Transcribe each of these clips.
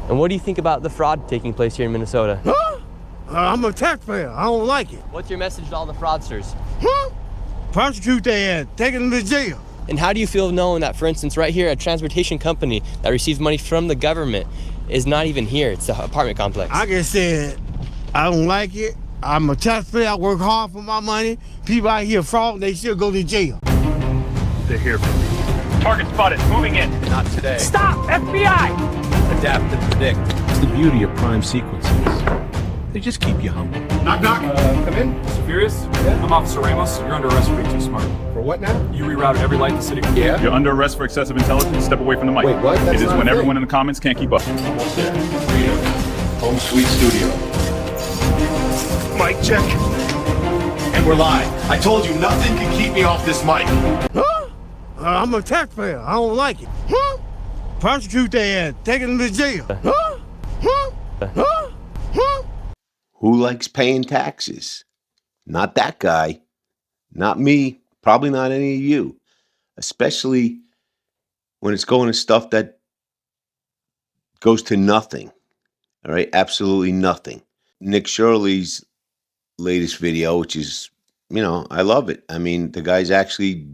And what do you think about the fraud taking place here in Minnesota? Huh? I'm a taxpayer. I don't like it. What's your message to all the fraudsters? Huh? Prosecute their ass. Take them to jail. And how do you feel knowing that, for instance, right here, a transportation company that receives money from the government is not even here? It's the apartment complex. I just said, I don't like it. I'm a taxpayer. I work hard for my money. People out here fraud, they should go to jail. They're here for me. Target spotted. Moving in. Not today. Stop! FBI! Adapt and predict. It's the beauty of prime sequences. They just keep you humble. Knock, knock. Come in. Mr. Furious? Yeah. I'm Officer Ramos. You're under arrest for being too smart. For what now? You rerouted every light in the city. Yeah. You're under arrest for excessive intelligence. Step away from the mic. Wait, what? That's It is not when a everyone thing. in the comments can't keep up. Almost there. Freedom. Home Sweet Studio. Mic check. And we're live. I told you nothing can keep me off this mic. Huh? I'm a taxpayer. I don't like it. Huh? Prosecute their ass. Take them to jail. Huh? Huh? Huh? Huh? Who likes paying taxes? Not that guy. Not me. Probably not any of you. Especially when it's going to stuff that goes to nothing. All right? Absolutely nothing. Nick Shirley's latest video, which is, I love it. I mean, the guy's actually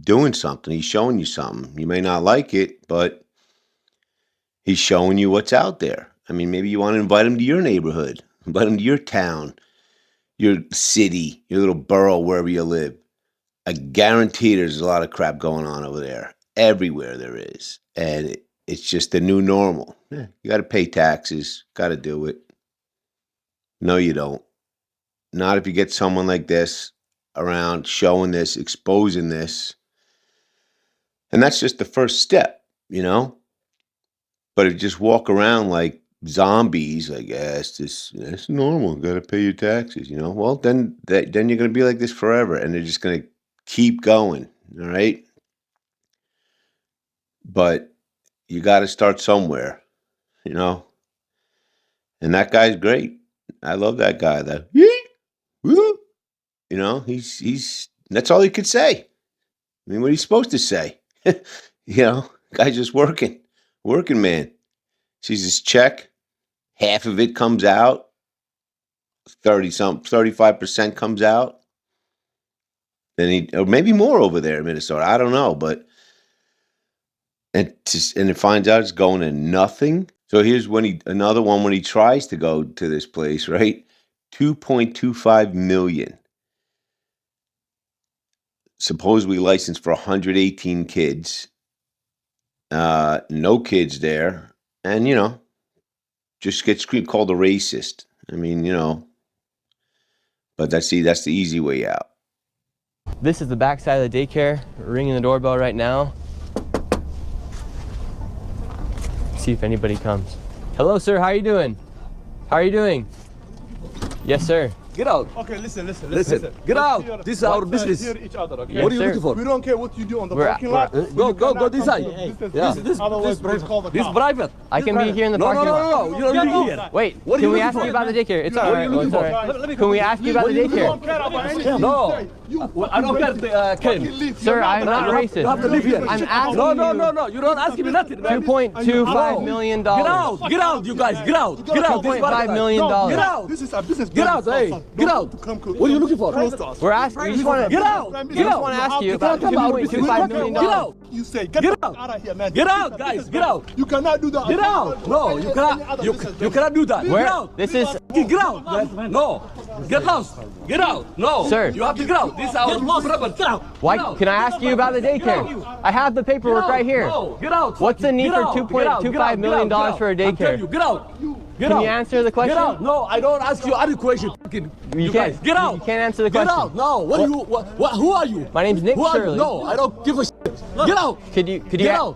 doing something. He's showing you something. You may not like it, but he's showing you what's out there. I mean, maybe you want to invite him to your neighborhood, invite him to your town, your city, your little borough, wherever you live. I guarantee there's a lot of crap going on over there. Everywhere there is. And it's just the new normal. Yeah, you got to pay taxes. Got to do it. No, you don't. Not if you get someone like this around showing this, exposing this. And that's just the first step, But if you just walk around like zombies, I guess, it's normal. Got to pay your taxes, Well, then you're going to be like this forever, and they're just going to keep going, all right? But you got to start somewhere, And that guy's great. I love that guy. He's that's all he could say. I mean, what are you supposed to say? Guy's just working man. Sees his check, half of it comes out, 35% comes out. Then or maybe more over there in Minnesota. I don't know, but and it finds out it's going to nothing. So here's when he tries to go to this place, right? 2.25 million. Supposedly licensed for 118 kids. No kids there. And, just gets called a racist. I mean, but that's the easy way out. This is the backside of the daycare. We're ringing the doorbell right now. See if anybody comes. Hello, sir. How are you doing? How are you doing? Yes, sir. Get out. Okay, listen. Get out. This is our business. Hear each other, okay? Yes, What are you sir. looking for? We don't care what you do on the parking lot. Go this side. Yeah. This Otherwise, this private. I can be here in the parking lot. No. You don't be here. Wait, What are can you we looking ask for? you about the daycare? It's all What are right. you looking It's all for? right. Can we ask you about the we don't daycare? care about anything No. you say. I don't care, Ken. Sir, I'm not You have racist. to live here. I'm asking you. No. You don't ask me nothing. man. $2.25 million. Get out, you guys. Get out. This is $2.5 private. million. Get out. This is a business. Get out, hey. Get out. What are you looking for? We're asking. We just want to Get out. We just want to ask you about $2.25 million. Get out. You say Get out. out of here, man. Get out, guys. Get out. You cannot do that. Get out. No, you cannot. You cannot do that. Where? Get out. This is. Get out, man. No. Get lost. Get out. No. Sir. You have to get out. This is our forever. Get out. Why? Get out. Can I ask you about the daycare? I have the paperwork right here. No. Get out. What's the need for $2.25 million for a I'm telling daycare? you, get out. Get Can out. you answer the question? Get out. No, I don't ask you any question. You guys, can't. get out. You can't answer the Get question. out. No. What are you? Who are you? My name's Nick Who are you? Shirley. No, I don't give a shit. Get out.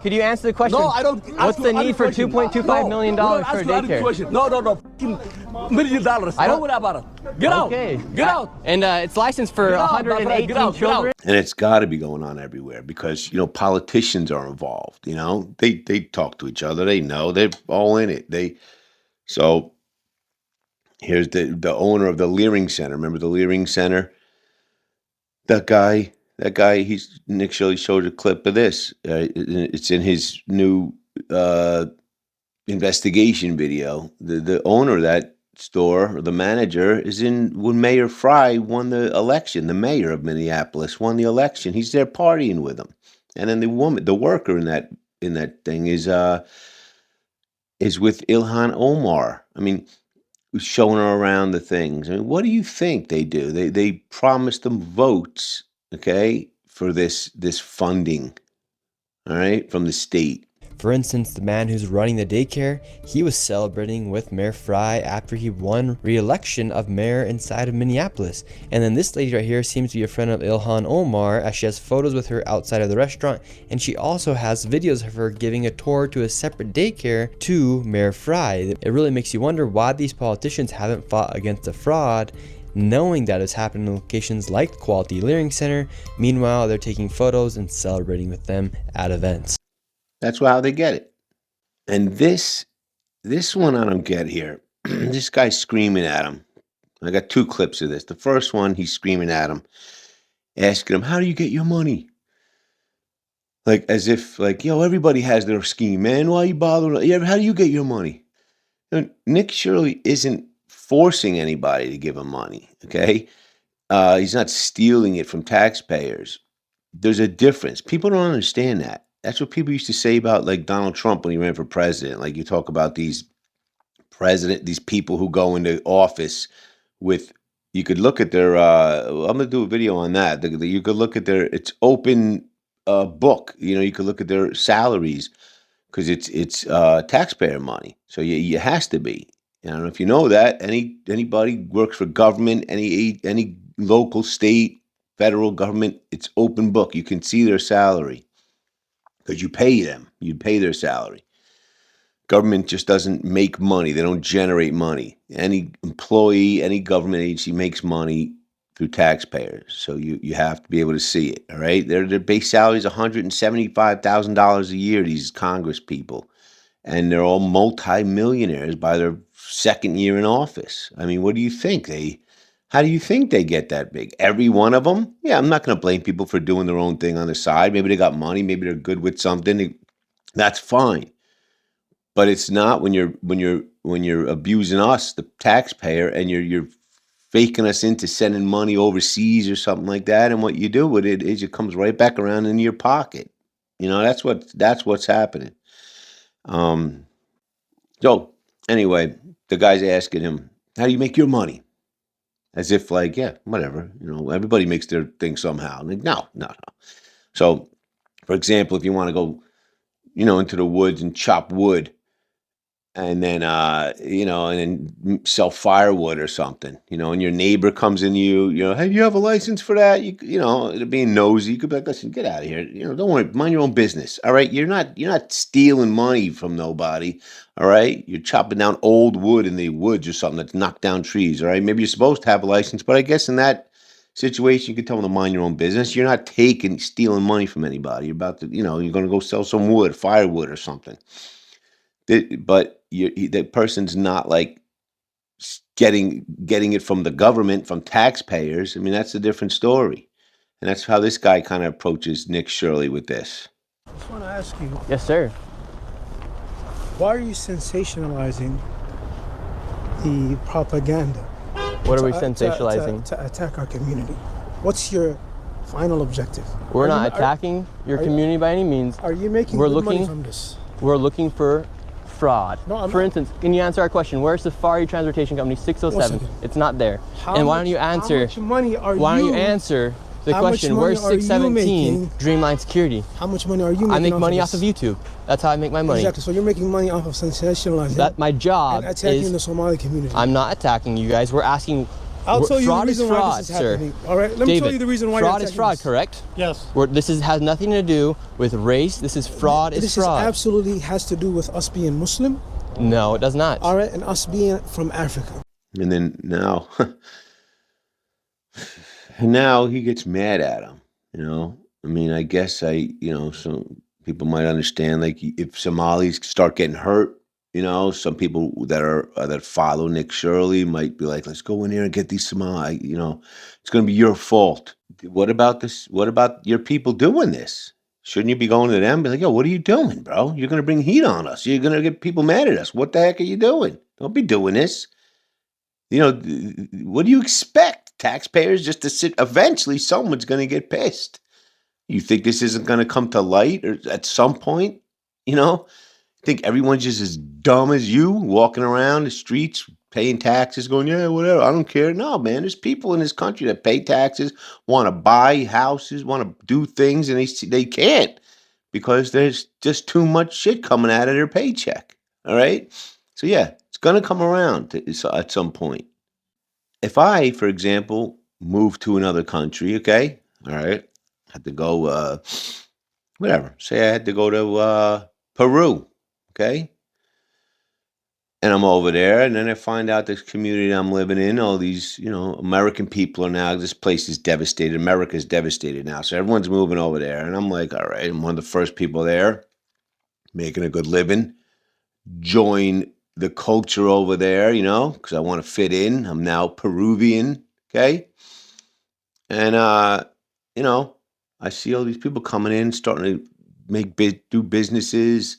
Could you answer the question? No, I don't. What's the need for $2.25 million for a daycare? No. $1 million. I don't- Don't worry about it. Get out. Okay. Get out. And it's licensed for Get out, my friend. 118 Get out. children. And it's got to be going on everywhere because, politicians are involved, They talk to each other. They know. They're all in it. So here's the owner of the Leering Center. Remember the Leering Center? That guy, Nick Shirley showed a clip of this. It's in his new, investigation video. The owner of that store, or the manager, is in when Mayor Fry won the election. The mayor of Minneapolis won the election. He's there partying with him. And then the worker in that thing is with Ilhan Omar. I mean, showing her around the things. I mean, what do you think they do? They promise them votes, okay, for this funding, all right, from the state. For instance, the man who's running the daycare, he was celebrating with Mayor Fry after he won re-election of mayor inside of Minneapolis. And then this lady right here seems to be a friend of Ilhan Omar, as she has photos with her outside of the restaurant, and she also has videos of her giving a tour to a separate daycare to Mayor Fry. It really makes you wonder why these politicians haven't fought against the fraud, knowing that it's happening in locations like Quality Learning Center. Meanwhile, they're taking photos and celebrating with them at events. That's how they get it. And this one I don't get here. This guy's screaming at him. I got 2 clips of this. The first one, he's screaming at him, asking him, how do you get your money? Like, as if, like, yo, everybody has their scheme, man. Why are you bothering? How do you get your money? Nick Shirley isn't forcing anybody to give him money, okay? He's not stealing it from taxpayers. There's a difference. People don't understand that. That's what people used to say about, like, Donald Trump when he ran for president. Like, you talk about these people who go into office with, you could look at their, I'm going to do a video on that. You could look at it's open book. You know, you could look at their salaries because it's taxpayer money. So it has to be. I don't know if you know that. Anybody works for government, any local, state, federal government, it's open book. You can see their salary. Because you pay them. You pay their salary. Government just doesn't make money. They don't generate money. Any employee, any government agency makes money through taxpayers. So you have to be able to see it, all right? Their base salary is $175,000 a year, these Congress people. And they're all multi-millionaires by their second year in office. I mean, what do you think? How do you think they get that big? Every one of them? Yeah, I'm not going to blame people for doing their own thing on the side. Maybe they got money. Maybe they're good with something. That's fine. But it's not when you're abusing us, the taxpayer, and you're faking us into sending money overseas or something like that. And what you do with it is it comes right back around into your pocket. You know, that's what's happening. So anyway, the guy's asking him, "How do you make your money?" As if, like, yeah, whatever, you know, everybody makes their thing somehow. Like, no. So, for example, if you want to go, you know, into the woods and chop wood, and then, you know, and then sell firewood or something, you know, and your neighbor comes in you know, hey, do you have a license for that? You know, being nosy, you could be like, listen, get out of here. You know, don't worry, mind your own business. All right. You're not stealing money from nobody. All right. You're chopping down old wood in the woods or something that's knocked down trees. All right. Maybe you're supposed to have a license, but I guess in that situation, you can tell them to mind your own business. You're not stealing money from anybody. You're about to, you know, you're going to go sell some wood, firewood or something. But that person's not like getting it from the government, from taxpayers. I mean, that's a different story. And that's how this guy kind of approaches Nick Shirley with this. I just want to ask you. Yes, sir. Why are you sensationalizing the propaganda? What are we sensationalizing? To attack our community. What's your final objective? We're not attacking your community by any means. Are you making good money from this? We're looking for fraud. No, for instance, can you answer our question? Where's Safari Transportation Company 607? It's not there. And why don't you answer? How much money are why don't you answer the question? Where's 617 Dreamline Security? How much money are you making? I make money off of YouTube. That's how I make my money. Exactly. So you're making money off of sensationalizing. That my job and attacking the Somali community. I'm not attacking you guys. We're asking. I'll tell you the reason why this is sir. happening. All right, let me tell you the reason why. Fraud is fraud, correct? Yes. This has nothing to do with race. This is fraud. This absolutely has to do with us being Muslim. No, it does not. All right, and us being from Africa. And then now he gets mad at him. You know, I mean, I guess some people might understand, like, if Somalis start getting hurt, you know, some people that follow Nick Shirley might be like, let's go in here and get these Somali, you know, it's going to be your fault. What about this? What about your people doing this? Shouldn't you be going to them and be like, yo, what are you doing, bro? You're going to bring heat on us. You're going to get people mad at us. What the heck are you doing? Don't be doing this. What do you expect? Taxpayers just to sit? Eventually, someone's going to get pissed. You think this isn't going to come to light or at some point? Think everyone's just as dumb as you, walking around the streets, paying taxes, going, yeah, whatever, I don't care. No, man, there's people in this country that pay taxes, want to buy houses, want to do things, and they can't because there's just too much shit coming out of their paycheck. All right? So, yeah, it's going to come around at some point. If I, for example, move to another country, okay, all right, had to go, whatever, say I had to go to Peru, okay? And I'm over there, and then I find out this community I'm living in, all these, American people are now, this place is devastated. America's devastated now. So everyone's moving over there. And I'm like, all right, I'm one of the first people there, making a good living, join the culture over there, because I want to fit in. I'm now Peruvian, okay? And, I see all these people coming in, starting to do businesses,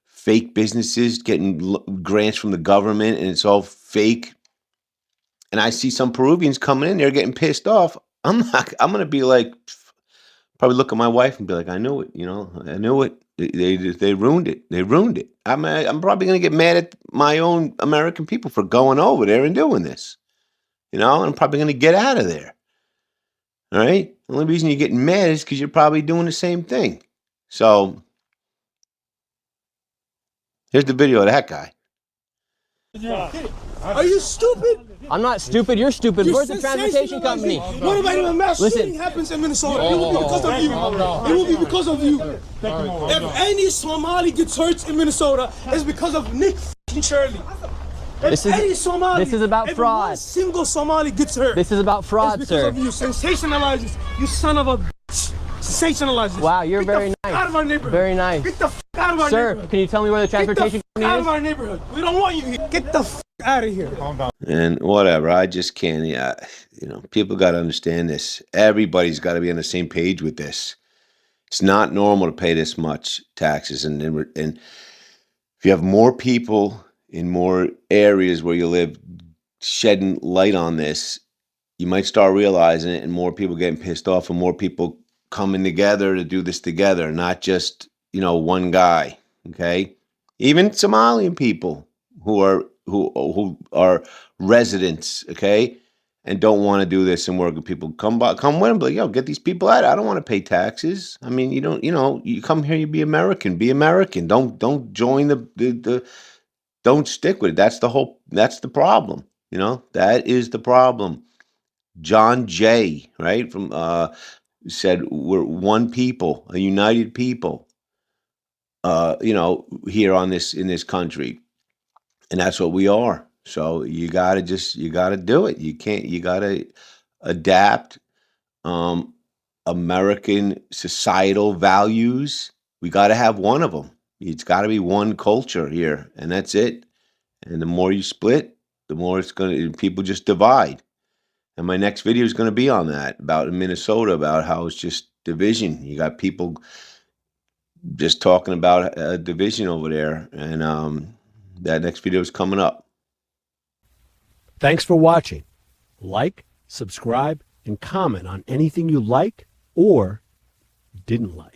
fake businesses, getting grants from the government, and it's all fake. And I see some Peruvians coming in there getting pissed off. I'm going to be like, probably look at my wife and be like, I knew it, I knew it. They ruined it. They ruined it. I'm probably going to get mad at my own American people for going over there and doing this. And I'm probably going to get out of there. All right? The only reason you're getting mad is because you're probably doing the same thing. So, here's the video of that guy. Are you stupid? I'm not stupid. You're stupid. Where's the You're transportation company? What about if a mass shooting happens in Minnesota? It will be because of you. It will be because of you. If any Somali gets hurt in Minnesota, it's because of Nick and Shirley. This is about fraud. One single Somali gets hurt. This is about fraud, it's sir. because of you. Sensationalizes. You son of a bitch. Sensationalizes. Wow, you're very nice. Out of our neighborhood. Very nice. Get the out of our neighborhood. Sir, can you tell me where the transportation company is? Out of our neighborhood. We don't want you here. Get the out of here. And whatever, I just can't. People got to understand this. Everybody's got to be on the same page with this. It's not normal to pay this much taxes, and if you have more people in more areas where you live shedding light on this, you might start realizing it, and more people getting pissed off, and more people coming together to do this together, not just one guy. Okay, even Somalian people who are residents, okay, and don't want to do this and work with people, come with them, like, yo, get these people out. I don't want to pay taxes. I mean, you come here, you be American. Don't join the don't stick with it. That's the problem. That is the problem. John Jay, right, from said we're one people, a united people, here in this country. And that's what we are. So you gotta do it. You gotta adapt American societal values. We gotta have one of them. It's gotta be one culture here, and that's it. And the more you split, the more people just divide. And my next video is gonna be on that, about in Minnesota, about how it's just division. You got people just talking about division over there, and that next video is coming up. Thanks for watching. Like, subscribe, and comment on anything you like or didn't like.